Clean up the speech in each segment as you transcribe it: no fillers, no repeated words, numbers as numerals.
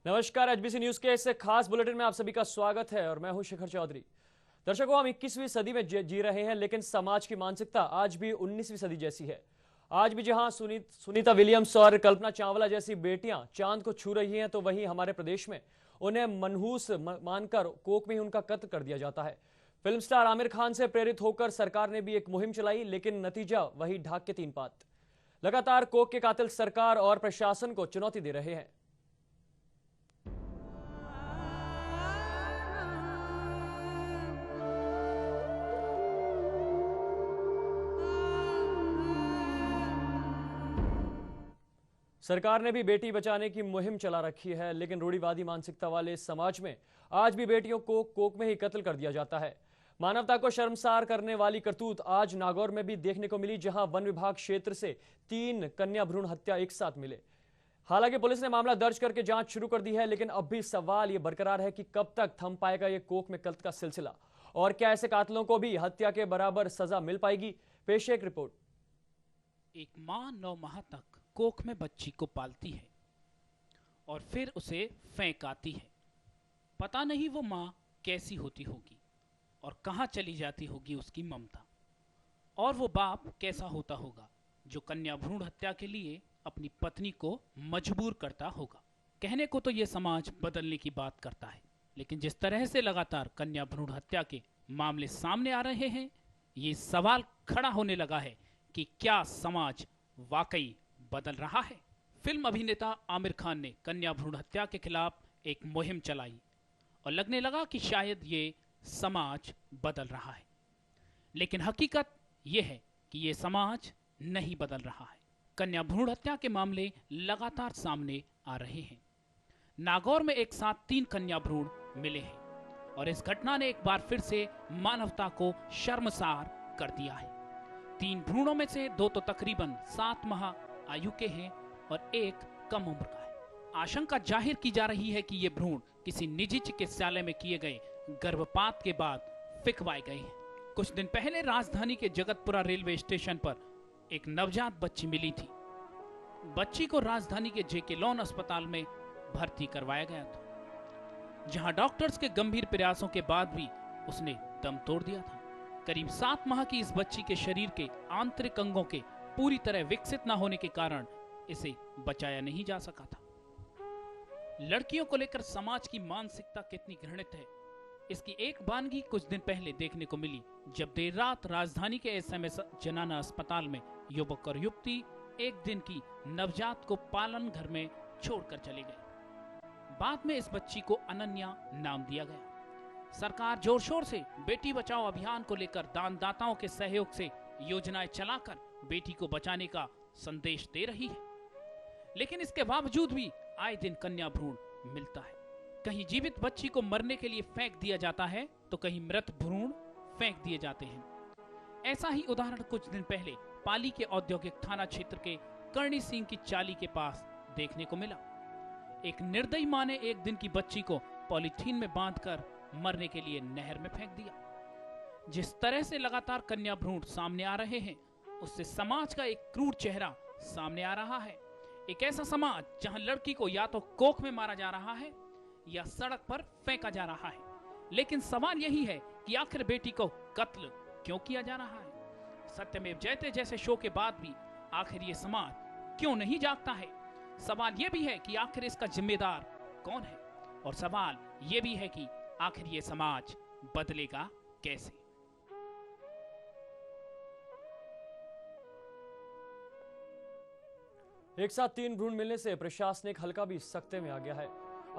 नमस्कार, HBC news के इस खास बुलेटिन में आप सभी का स्वागत है और मैं हूं शिखर चौधरी। दर्शकों, हम 21वीं सदी में जी रहे हैं, लेकिन समाज की मानसिकता आज भी 19वीं सदी जैसी है। आज भी जहां सुनीता विलियम्स और कल्पना चावला जैसी बेटियां चांद को छू रही हैं, तो वहीं हमारे प्रदेश में उन्हें मनहूस मानकर कोक में ही उनका कत्ल कर दिया जाता है। फिल्म स्टार आमिर खान से प्रेरित होकर सरकार ने भी एक मुहिम चलाई, लेकिन नतीजा वही ढाक के तीन पात। लगातार कोक के कातिल सरकार और प्रशासन को चुनौती दे रहे हैं। सरकार ने भी बेटी बचाने की मुहिम चला रखी है, लेकिन रूढ़िवादी मानसिकता वाले समाज में आज भी बेटियों को कोक में ही कत्ल कर दिया जाता है। मानवता को शर्मसार करने वाली करतूत आज नागौर में भी देखने को मिली, जहां वन विभाग क्षेत्र से 3 कन्या भ्रूण हत्या एक साथ मिले। हालांकि पुलिस ने मामला दर्ज करके जांच शुरू कर दी है, लेकिन अब भी सवाल ये बरकरार है कि कब तक थम पाएगा ये कोक में कत्ल का सिलसिला, और क्या ऐसे कातिलों को भी हत्या के बराबर सजा मिल पाएगी। पेश है एक रिपोर्ट। एक माँ 9 माह तक कोख में बच्ची को पालती है और फिर उसे फेंक आती है। पता नहीं वो माँ कैसी होती होगी और कहाँ चली जाती होगी उसकी ममता, और वो बाप कैसा होता होगा जो कन्या भ्रूण हत्या के लिए अपनी पत्नी को मजबूर करता होगा। कहने को तो ये समाज बदलने की बात करता है, लेकिन जिस तरह से लगातार कन्या भ्रूण हत्या के मामले सामने आ रहे हैं, ये सवाल खड़ा होने लगा है कि क्या समाज वाकई बदल रहा है। फिल्म अभिनेता आमिर खान ने कन्या भ्रूण हत्या के खिलाफ एक मुहिम चलाई और लगने लगा कि शायद ये समाज बदल रहा है, लेकिन हकीकत ये है कि ये समाज नहीं बदल रहा है। कन्या भ्रूण हत्या के मामले लगातार सामने आ रहे हैं। नागौर में एक साथ 3 कन्या भ्रूण मिले हैं और इस घटना ने एक बार फिर से मानवता को शर्मसार कर दिया है। 3 भ्रूणों में से 2 तो तकरीबन 7 माह आयु के हैं और एक कम उम्र का है। आशंका जाहिर की जा रही है कि ये भ्रूण किसी निजी चिकित्सालय में किए गए गर्भपात के बाद फिकवाए गए हैं। कुछ दिन पहले राजधानी के जगतपुरा रेलवे स्टेशन पर एक नवजात बच्ची मिली थी। बच्ची को राजधानी के जेके लॉन अस्पताल में भर्ती करवाया गया था, जहां डॉक्टर्स के गंभीर प्रयासों के बाद भी उसने दम तोड़ दिया था। करीब 7 माह की इस बच्ची के शरीर के आंतरिक अंगों के पूरी तरह विकसित न होने के कारण इसे बचाया नहीं जा सका था। लड़कियों को लेकर समाज की मानसिकता कितनी घृणित है, इसकी एक वानगी कुछ दिन पहले देखने को मिली, जब देर रात राजधानी के एसएमएस जनाना अस्पताल में युवक और युवती एक दिन की नवजात को पालन घर में छोड़कर चले गए। बाद में इस बच्ची को अनन्या नाम दिया गया। सरकार जोर शोर से बेटी बचाओ अभियान को लेकर दानदाताओं के सहयोग से योजनाएं चलाकर बेटी को बचाने का संदेश दे रही है, लेकिन इसके बावजूद भी आए दिन कन्या भ्रूण मिलता है। कहीं जीवित बच्ची को मरने के लिए फेंक दिया जाता है, तो कहीं मृत भ्रूण फेंक दिए जाते हैं। ऐसा ही उदाहरण कुछ दिन पहले पाली के औद्योगिक थाना क्षेत्र के करणी सिंह की चाली के पास देखने को मिला। एक निर्दयी मां ने एक दिन की बच्ची को पॉलीथीन में बांधकर मरने के लिए नहर में फेंक दिया। जिस तरह से लगातार कन्या भ्रूण सामने आ रहे हैं, उससे समाज का एक क्रूर चेहरा सामने आ रहा है। एक ऐसा समाज जहां लड़की को या तो कोख में मारा जा रहा है या सड़क पर फेंका जा रहा है। लेकिन सवाल यही है कि आखिर बेटी को कत्ल क्यों किया जा रहा है। सत्यमेव जयते जैसे शो के बाद भी आखिर ये समाज क्यों नहीं जागता है। सवाल यह भी है कि आखिर इसका जिम्मेदार कौन है, और सवाल यह भी है कि आखिर ये समाज बदलेगा कैसे। एक साथ 3 भ्रूण मिलने से प्रशासनिक हल्का भी सख्ते में आ गया है।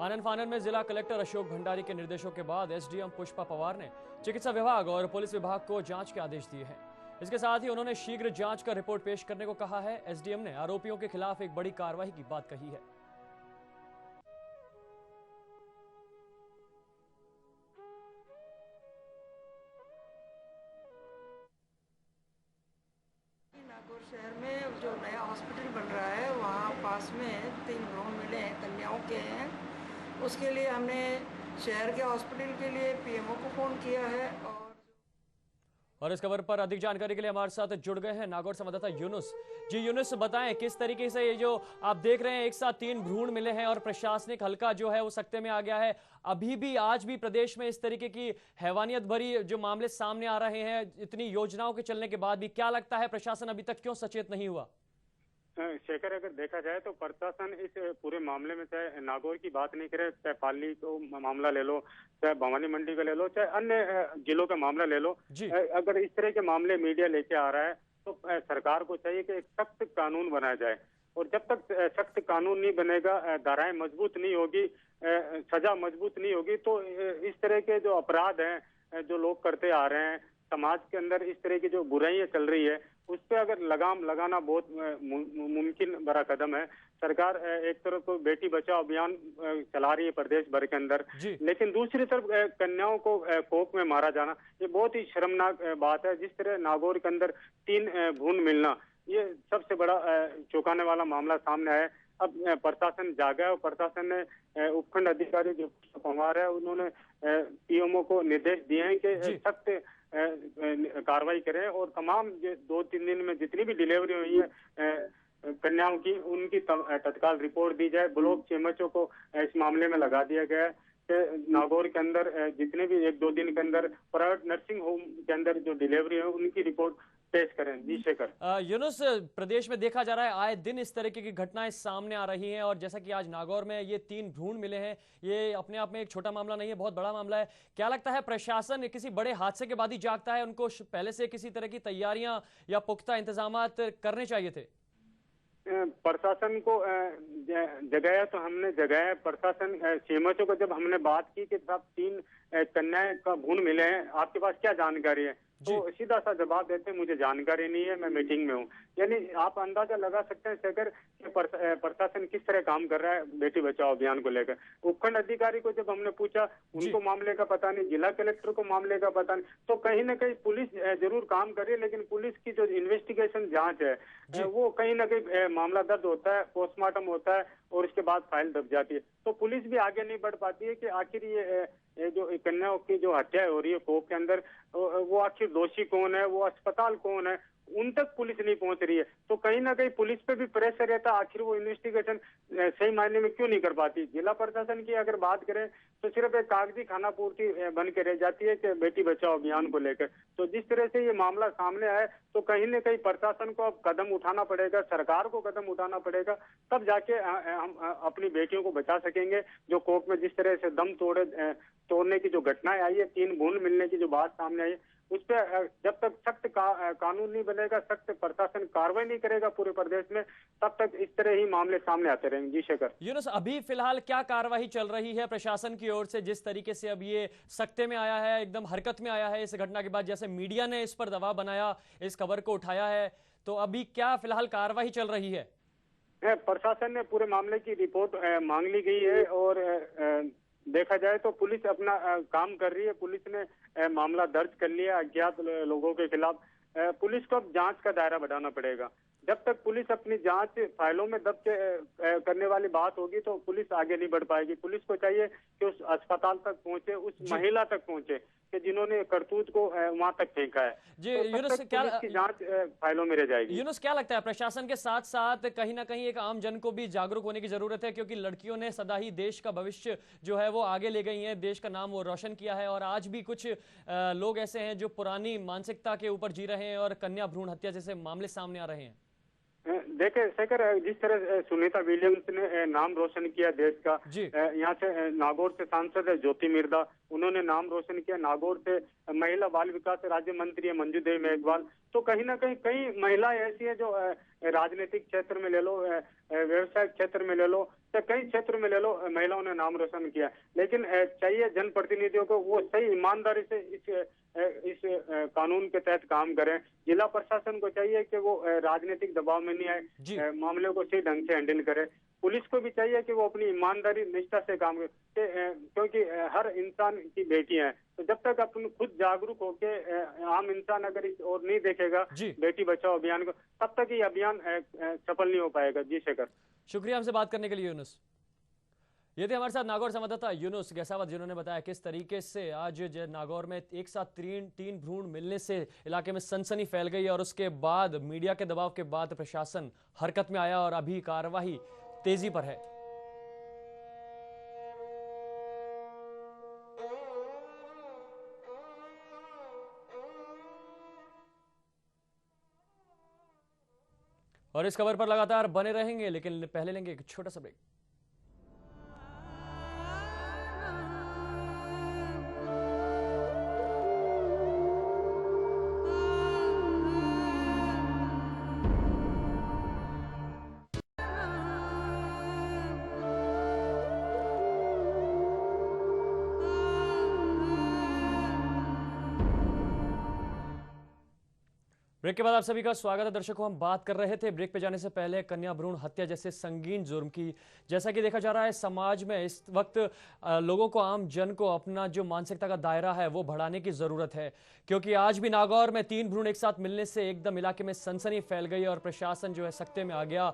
आनन फानन में जिला कलेक्टर अशोक भंडारी के निर्देशों के बाद एसडीएम पुष्पा पवार ने चिकित्सा विभाग और पुलिस विभाग को जांच के आदेश दिए हैं। इसके साथ ही उन्होंने शीघ्र जांच कर रिपोर्ट पेश करने को कहा है। एसडीएम ने आरोपियों के खिलाफ एक बड़ी कार्रवाई की बात कही है। नागौर शहर में जो नया हॉस्पिटल बन रहा है, वहाँ पास में 3 भ्रूण मिले हैं, कन्याओं के हैं। उसके लिए हमने शहर के हॉस्पिटल के लिए पीएमओ को फ़ोन किया है। और इस खबर पर अधिक जानकारी के लिए हमारे साथ जुड़ गए हैं नागौर संवाददाता यूनुस। जी यूनुस, बताएं किस तरीके से ये जो आप देख रहे हैं एक साथ 3 भ्रूण मिले हैं और प्रशासनिक हल्का जो है वो सख्ते में आ गया है। अभी भी आज भी प्रदेश में इस तरीके की हैवानियत भरी जो मामले सामने आ रहे हैं, इतनी योजनाओं के चलने के बाद भी क्या लगता है प्रशासन अभी तक क्यों सचेत नहीं हुआ? शेखर, अगर देखा जाए तो प्रशासन इस पूरे मामले में, चाहे नागौर की बात नहीं करे, चाहे पाली को मामला ले लो, चाहे भवानी मंडी का ले लो, चाहे अन्य जिलों का मामला ले लो, अगर इस तरह के मामले मीडिया लेके आ रहा है तो सरकार को चाहिए कि एक सख्त कानून बनाया जाए। और जब तक सख्त कानून नहीं बनेगा, धाराएं मजबूत नहीं होगी, सजा मजबूत नहीं होगी, तो इस तरह के जो अपराध हैं जो लोग करते आ रहे हैं, समाज के अंदर इस तरह की जो बुराइयां चल रही है, उस पर अगर लगाम लगाना बहुत मुमकिन बड़ा कदम है। सरकार एक तरफ तो बेटी बचाओ अभियान चला रही है प्रदेश भर के अंदर, लेकिन दूसरी तरफ कन्याओं को कोख में मारा जाना, ये बहुत ही शर्मनाक बात है। जिस तरह नागौर के अंदर 3 भ्रूण मिलना, ये सबसे बड़ा चौंकाने वाला मामला सामने आया है। अब प्रशासन जागा है और प्रशासन ने उपखंड अधिकारी जो पंवार है, उन्होंने पीएमओ को निर्देश दिए हैं कि सख्त कार्रवाई करें और तमाम 2-3 दिन में जितनी भी डिलीवरी हुई है कन्याओं की, उनकी तत्काल रिपोर्ट दी जाए। ब्लॉक सीएमएचओ को इस मामले में लगा दिया गया है कि नागौर के अंदर जितने भी 1-2 दिन के अंदर प्राइवेट नर्सिंग होम के अंदर जो डिलीवरी है उनकी रिपोर्ट पेश करें। जी शेखर। यूनुस, प्रदेश में देखा जा रहा है आए दिन इस तरीके की घटनाएं सामने आ रही हैं और जैसा कि आज नागौर में ये 3 भ्रूण मिले हैं, ये अपने आप में एक छोटा मामला नहीं है, बहुत बड़ा मामला है। क्या लगता है प्रशासन किसी बड़े हादसे के बाद ही जागता है? उनको पहले से किसी तरह की तैयारियां या पुख्ता इंतजामात करने चाहिए थे? प्रशासन को जगाया तो हमने जगाया। प्रशासन सीएमएचओ को जब हमने बात की कि साहब 3 कन्याएं का भ्रूण मिले हैं, आपके पास क्या जानकारी है, तो सीधा सा जवाब देते हैं मुझे जानकारी नहीं है, मैं मीटिंग में हूँ। यानी आप अंदाजा लगा सकते हैं शेखर कि प्रशासन किस तरह काम कर रहा है बेटी बचाओ अभियान को लेकर। उपखंड अधिकारी को जब हमने पूछा, उनको मामले का पता नहीं, जिला कलेक्टर को मामले का पता नहीं। तो कहीं ना कहीं पुलिस जरूर काम कर रही है, लेकिन पुलिस की जो इन्वेस्टिगेशन जांच है वो कहीं ना कहीं मामला दर्ज होता है, पोस्टमार्टम होता है और उसके बाद फाइल दब जाती है। तो पुलिस भी आगे नहीं बढ़ पाती है कि आखिर ये जो कन्याओं की जो हत्या हो रही है कोख के अंदर, वो आखिर दोषी कौन है, वो अस्पताल कौन है, उन तक पुलिस नहीं पहुंच रही है। तो कहीं ना कहीं पुलिस पे भी प्रेशर रहता है, आखिर वो इन्वेस्टिगेशन सही मायने में क्यों नहीं कर पाती। जिला प्रशासन की अगर बात करें तो सिर्फ एक कागजी खाना पूर्ति बन के रह जाती है कि बेटी बचाओ अभियान को लेकर। तो जिस तरह से ये मामला सामने आया, तो कहीं ना कहीं प्रशासन को अब कदम उठाना पड़ेगा, सरकार को कदम उठाना पड़ेगा, तब जाके हम अपनी बेटियों को बचा सकेंगे। जो कोख में जिस तरह से दम तोड़ने की जो घटनाएं आई है, 3 भ्रूण मिलने की जो बात सामने आई, उस पर जब तक सख्त कानून नहीं बनेगा, सख्त प्रशासन कार्रवाई नहीं करेगा पूरे प्रदेश में, तब तक इस तरह ही मामले सामने आते रहेंगे। जी शेखर। यूनुस, अभी फिलहाल क्या कार्रवाई चल रही है प्रशासन की ओर से, जिस तरीके से अब ये सख्ते में आया है, एकदम हरकत में आया है इस घटना के बाद, जैसे मीडिया ने इस पर दबाव बनाया, इस खबर को उठाया है, तो अभी क्या फिलहाल कार्रवाई चल रही है? प्रशासन ने पूरे मामले की रिपोर्ट मांग ली गई है और देखा जाए तो पुलिस अपना काम कर रही है। पुलिस ने मामला दर्ज कर लिया अज्ञात लोगों के खिलाफ। पुलिस को अब जांच का दायरा बढ़ाना पड़ेगा। जब तक पुलिस अपनी जांच फाइलों में दब के करने वाली बात होगी तो पुलिस आगे नहीं बढ़ पाएगी। पुलिस को चाहिए कि उस अस्पताल तक पहुंचे, उस महिला तक पहुंचे कि जिन्होंने करतूत को वहां तक फेंका है। जी तो यूनुस, क्या की जांच फाइलों में रह जाएगी। यूनुस, क्या लगता है प्रशासन के साथ साथ कहीं ना कहीं एक आम जन को भी जागरूक होने की जरूरत है, क्योंकि लड़कियों ने सदा ही देश का भविष्य जो है वो आगे ले गई हैं, देश का नाम वो रोशन किया है, और आज भी कुछ लोग ऐसे हैं जो पुरानी मानसिकता के ऊपर जी रहे हैं और कन्या भ्रूण हत्या जैसे मामले सामने आ रहे हैं। देखे शेखर, जिस तरह सुनीता विलियम्स ने नाम रोशन किया देश का, यहाँ से नागौर से सांसद है ज्योति मिर्धा, उन्होंने नाम रोशन किया। नागौर से महिला बाल विकास राज्य मंत्री है मंजू देवी मेघवाल। तो कहीं ना कहीं कई महिलाएं ऐसी है जो राजनीतिक क्षेत्र में ले लो, व्यवसाय क्षेत्र में ले लो, या कई क्षेत्र में ले लो, महिलाओं ने नाम रोशन किया। लेकिन चाहिए जनप्रतिनिधियों को वो सही ईमानदारी से इस कानून के तहत काम करें। जिला प्रशासन को चाहिए कि वो राजनीतिक दबाव में नहीं आए, मामले को सही ढंग से हैंडल करे। पुलिस को भी चाहिए कि वो अपनी ईमानदारी निष्ठा से काम करे, क्योंकि हर इंसान की बेटी है। तो जब तक अपन खुद जागरूक होके आम इंसान अगर इस और नहीं देखेगा बेटी बचाओ अभियान को, तब तक ये अभियान सफल नहीं हो पाएगा। जी शेखर, शुक्रिया हमसे बात करने के लिए यूनुस। ये थे हमारे साथ नागौर संवाददाता यूनुस गैसावत, जिन्होंने बताया किस तरीके से आज नागौर में एक साथ तीन भ्रूण मिलने से इलाके में सनसनी फैल गई और उसके बाद मीडिया के दबाव के बाद प्रशासन हरकत में आया और अभी कार्रवाई तेजी पर है। और इस खबर पर लगातार बने रहेंगे, लेकिन पहले लेंगे एक छोटा सा ब्रेक। ब्रेक के बाद आप सभी का स्वागत है। दर्शकों, हम बात कर रहे थे ब्रेक पे जाने से पहले कन्या भ्रूण हत्या जैसे संगीन जुर्म की। जैसा कि देखा जा रहा है समाज में इस वक्त लोगों को, आम जन को अपना जो मानसिकता का दायरा है वो बढ़ाने की जरूरत है, क्योंकि आज भी नागौर में 3 भ्रूण एक साथ मिलने से एकदम इलाके में सनसनी फैल गई और प्रशासन जो है सख्ते में आ गया।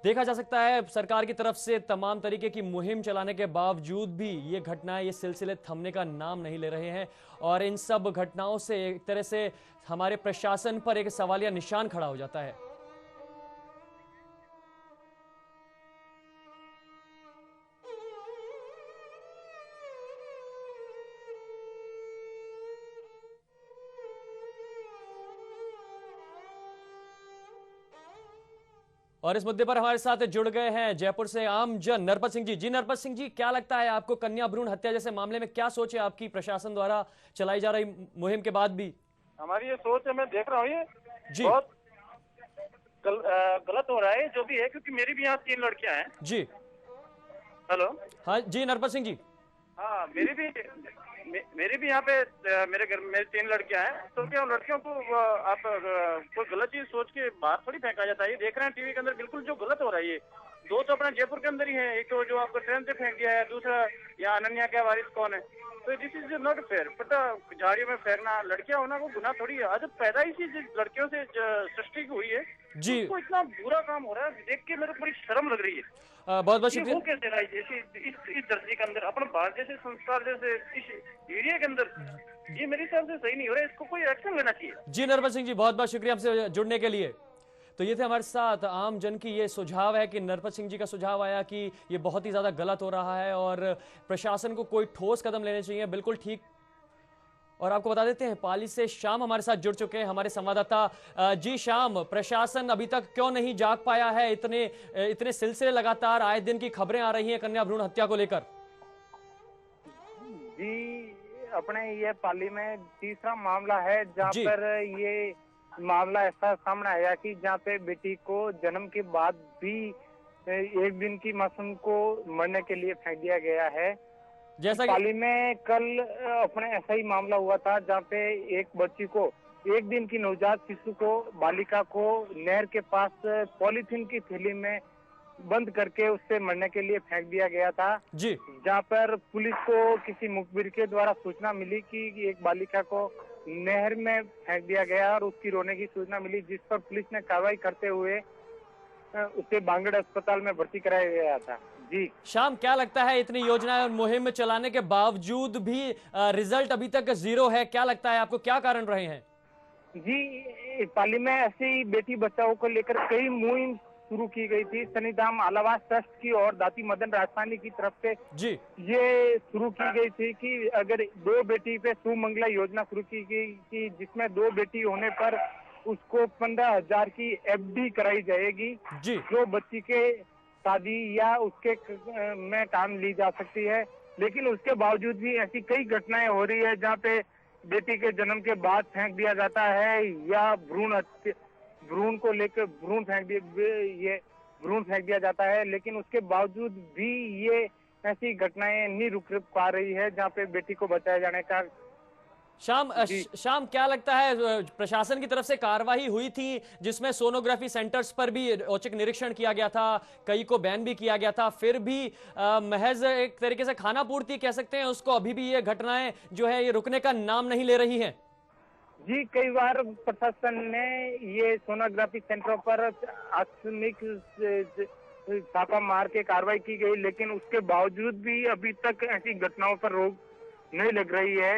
देखा जा सकता है सरकार की तरफ से तमाम तरीके की मुहिम चलाने के बावजूद भी ये घटनाएं, ये सिलसिले थमने का नाम नहीं ले रहे हैं और इन सब घटनाओं से एक तरह से हमारे प्रशासन पर एक सवालिया निशान खड़ा हो जाता है। और इस मुद्दे पर हमारे साथ जुड़ गए हैं जयपुर से आम जन नरपत सिंह जी। जी नरपत सिंह जी, क्या लगता है आपको कन्या भ्रूण हत्या जैसे मामले में क्या सोच है आपकी प्रशासन द्वारा चलाई जा रही मुहिम के बाद भी? हमारी ये सोच है, मैं देख रहा हूँ ये जी बहुत गलत हो रहा है जो भी है, क्योंकि मेरी भी यहाँ 3 लड़कियां हैं। जी। हेलो। हाँ जी नरपत सिंह जी। हाँ, मेरी भी यहाँ पे मेरे घर में 3 लड़कियां हैं। तो क्या उन लड़कियों को आप कोई गलत चीज सोच के बाहर थोड़ी फेंका जाता है। ये देख रहे हैं टीवी के अंदर बिल्कुल जो गलत हो रहा है। ये 2 तो अपने जयपुर के अंदर ही है, एक तो जो आपको ट्रेन से फेंक दिया है, दूसरा यहाँ अनन्या का वारिस कौन है। तो दिस इज नॉट फेयर। पता, झाड़ियों में फेंकना, लड़कियां होना को गुनाह थोड़ी है। आज पैदा ही जिस लड़कियों से सृष्टि हुई है जी, उसको इतना बुरा काम हो रहा है, देख के मेरे को बड़ी शर्म लग रही है। बहुत बहुत ये शुक्रिया। वो कैसे रहा है इस दर्जे के अंदर, अपने भारत जैसे संस्कार जैसे इस एरिया के अंदर, ये मेरे हिसाब से सही नहीं हो रहा है। इसको कोई एक्शन लेना चाहिए। जी नरपत सिंह जी, बहुत बहुत शुक्रिया हमसे जुड़ने के लिए। तो ये थे हमारे साथ आम जन की ये सुझाव है कि नरपत सिंह जी का सुझाव आया कि ये बहुत ही ज्यादा गलत हो रहा है और प्रशासन को कोई ठोस कदम लेने चाहिए। बिल्कुल ठीक। और आपको बता देते हैं पाली से श्याम हमारे साथ जुड़ चुके हैं, हमारे संवाददाता। जी श्याम, प्रशासन अभी तक क्यों नहीं जाग पाया है? इतने सिलसिले लगातार आए दिन की खबरें आ रही हैं कन्या भ्रूण हत्या को लेकर। जी, अपने ये पाली में तीसरा मामला है जहाँ जी। पर ये मामला ऐसा सामने आया कि जहाँ पे बेटी को जन्म के बाद भी 1 दिन की मासूम को मरने के लिए फेंक दिया गया है। जैसा कि पाली में कल अपने ऐसा ही मामला हुआ था जहाँ पे एक बच्ची को, 1 दिन की नवजात शिशु को, बालिका को नहर के पास पॉलीथीन की थैली में बंद करके उससे मरने के लिए फेंक दिया गया था। जी जहाँ पर पुलिस को किसी मुखबिर के द्वारा सूचना मिली कि एक बालिका को नहर में फेंक दिया गया और उसकी रोने की सूचना मिली, जिस पर पुलिस ने कार्रवाई करते हुए उसे बांगड़ अस्पताल में भर्ती कराया गया था। जी श्याम, क्या लगता है इतनी योजनाएं और मुहिम चलाने के बावजूद भी रिजल्ट अभी तक 0 है? क्या लगता है आपको, क्या कारण रहे हैं? जी, पाली में ऐसे ही बेटी बचाओ को लेकर कई मुहिम शुरू की गई थी। सनीधाम आलावास ट्रस्ट की और दाती मदन राजस्थानी की तरफ से जी ये शुरू की गई थी कि अगर 2 बेटी पे सुमंगला योजना शुरू की गई कि जिसमें 2 बेटी होने पर उसको 15,000 की FD कराई जाएगी, जी जो बच्ची के शादी या उसके में काम ली जा सकती है। लेकिन उसके बावजूद भी ऐसी कई घटनाएं हो रही है जहाँ पे बेटी के जन्म के बाद फेंक दिया जाता है या भ्रूण को लेकर भ्रूण फेंक दिया जाता है। लेकिन उसके बावजूद भी ये ऐसी घटनाएं नहीं रुक पा रही है जहाँ पे बेटी को बचाए जाने का। श्याम, क्या लगता है प्रशासन की तरफ से कार्रवाई हुई थी जिसमें सोनोग्राफी सेंटर्स पर भी औचक निरीक्षण किया गया था, कई को बैन भी किया गया था, फिर भी महज एक तरीके से खाना पूर्ति कह सकते हैं उसको, अभी भी ये घटनाएं जो है ये रुकने का नाम नहीं ले रही हैं? जी, कई बार प्रशासन ने ये सोनोग्राफी सेंटरों पर आकस्मिक छापा मार के कार्रवाई की गई, लेकिन उसके बावजूद भी अभी तक ऐसी घटनाओं पर रोक नहीं लग रही है।